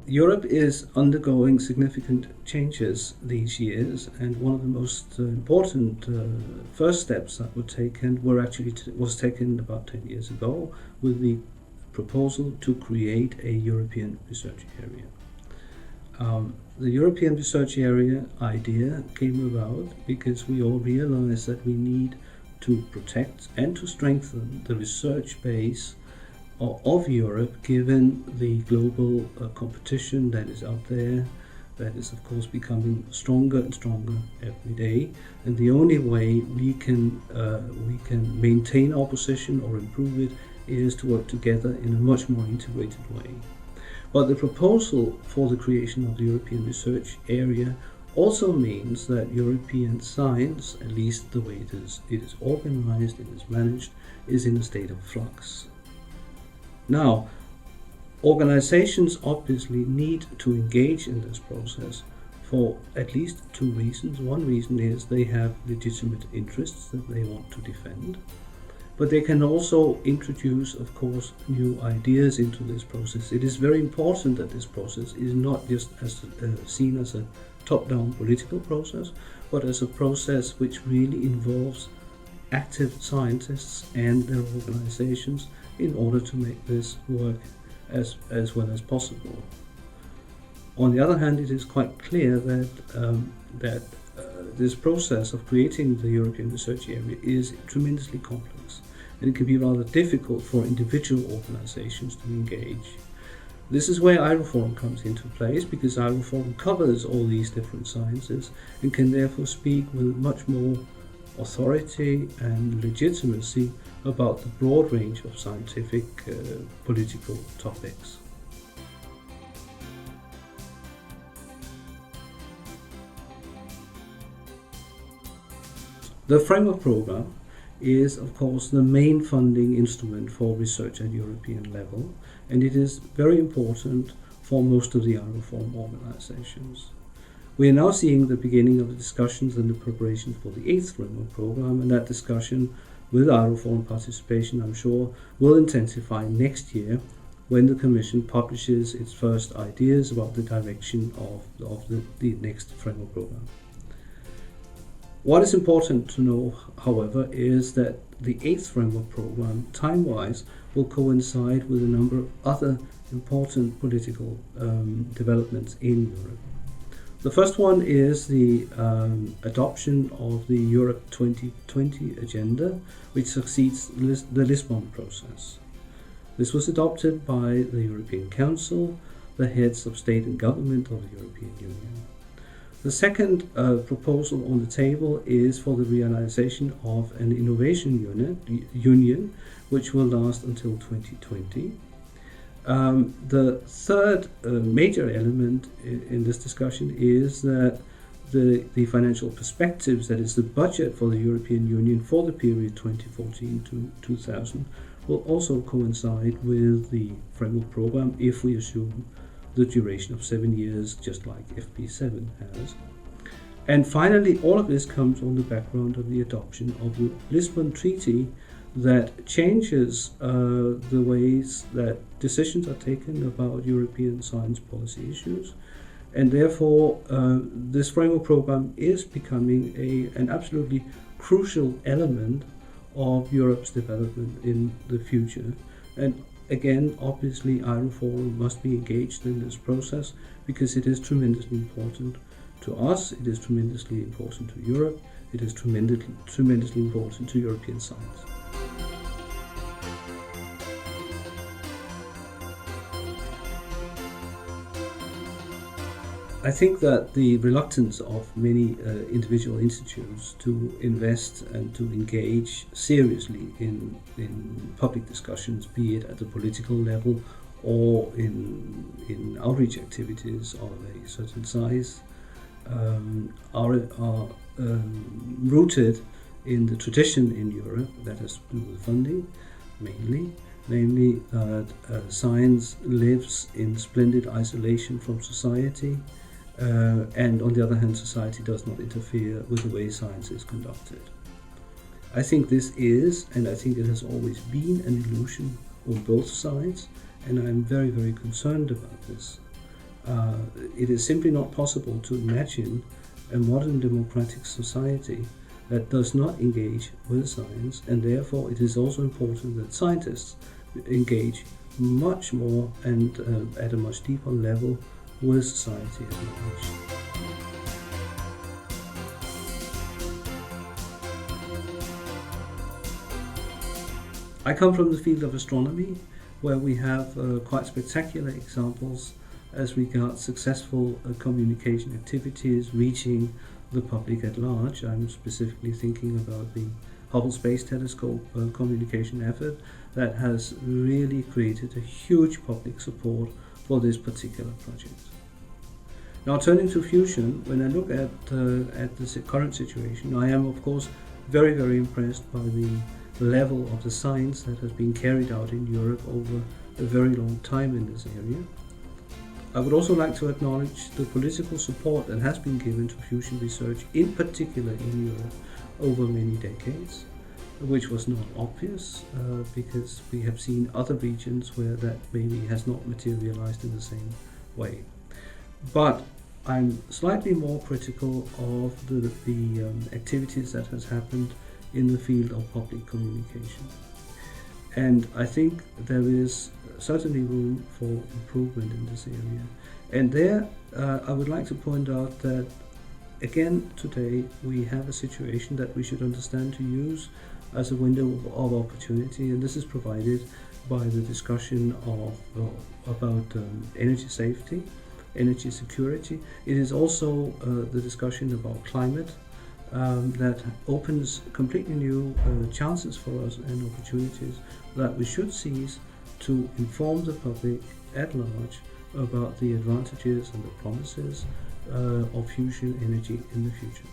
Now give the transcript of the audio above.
Europe is undergoing significant changes these years, and one of the most important first steps that was taken about 10 years ago with the proposal to create a European research area. The European research area idea came about because we all realized that we need to protect and to strengthen the research base of Europe, given the global competition that is out there, that is of course becoming stronger and stronger every day. And the only way we can maintain our position or improve it is to work together in a much more integrated way. But the proposal for the creation of the European research area also means that European science, at least the way it is organized, it is managed, is in a state of flux. Now, organizations obviously need to engage in this process for at least two reasons. One reason is they have legitimate interests that they want to defend, but they can also introduce, of course, new ideas into this process. It is very important that this process is not just seen as a top-down political process, but as a process which really involves active scientists and their organizations in order to make this work as well as possible. On the other hand, it is quite clear that this process of creating the European research area is tremendously complex, and it can be rather difficult for individual organizations to engage. This is where EIROforum comes into place, because EIROforum covers all these different sciences and can therefore speak with much more authority and legitimacy about the broad range of scientific political topics. The framework program is, of course, the main funding instrument for research at European level, and it is very important for most of the EIROforum organizations. We are now seeing the beginning of the discussions and the preparations for the 8th framework program, and that discussion with EIROforum participation, I'm sure, will intensify next year when the Commission publishes its first ideas about the direction of the next framework program. What is important to know, however, is that the 8th framework program, time-wise, will coincide with a number of other important political developments in Europe. The first one is the adoption of the Europe 2020 agenda, which succeeds the Lisbon process. This was adopted by the European Council, the heads of state and government of the European Union. The second proposal on the table is for the realization of an innovation union, which will last until 2020. The third major element in this discussion is that the financial perspectives, that is the budget for the European Union for the period 2014 to 2000, will also coincide with the framework program if we assume the duration of 7 years, just like FP7 has. And finally, all of this comes on the background of the adoption of the Lisbon Treaty that changes the ways that decisions are taken about European science policy issues. And therefore, this framework program is becoming an absolutely crucial element of Europe's development in the future. And again, obviously, EIROforum must be engaged in this process because it is tremendously important to us, it is tremendously important to Europe, it is tremendously important to European science. I think that the reluctance of many individual institutes to invest and to engage seriously in public discussions, be it at the political level or in outreach activities of a certain size, are rooted in the tradition in Europe that has to do with funding, mainly. Namely, that science lives in splendid isolation from society, and on the other hand, society does not interfere with the way science is conducted. I think this is, and I think it has always been, an illusion on both sides, and I'm very, very concerned about this. It is simply not possible to imagine a modern democratic society that does not engage with science, and therefore it is also important that scientists engage much more and at a much deeper level with society at large. I come from the field of astronomy, where we have quite spectacular examples as regards successful communication activities reaching the public at large. I'm specifically thinking about the Hubble Space Telescope communication effort that has really created a huge public support for this particular project. Now, turning to fusion, when I look at the current situation, I am of course very, very impressed by the level of the science that has been carried out in Europe over a very long time in this area. I would also like to acknowledge the political support that has been given to fusion research, in particular in Europe, over many decades, which was not obvious because we have seen other regions where that maybe has not materialized in the same way. But I'm slightly more critical of the activities that has happened in the field of public communication. And I think there is certainly room for improvement in this area. And there I would like to point out that again today we have a situation that we should understand to use as a window of opportunity, and this is provided by the discussion about energy safety, energy security. It is also the discussion about climate that opens completely new chances for us and opportunities that we should seize to inform the public at large about the advantages and the promises of fusion energy in the future.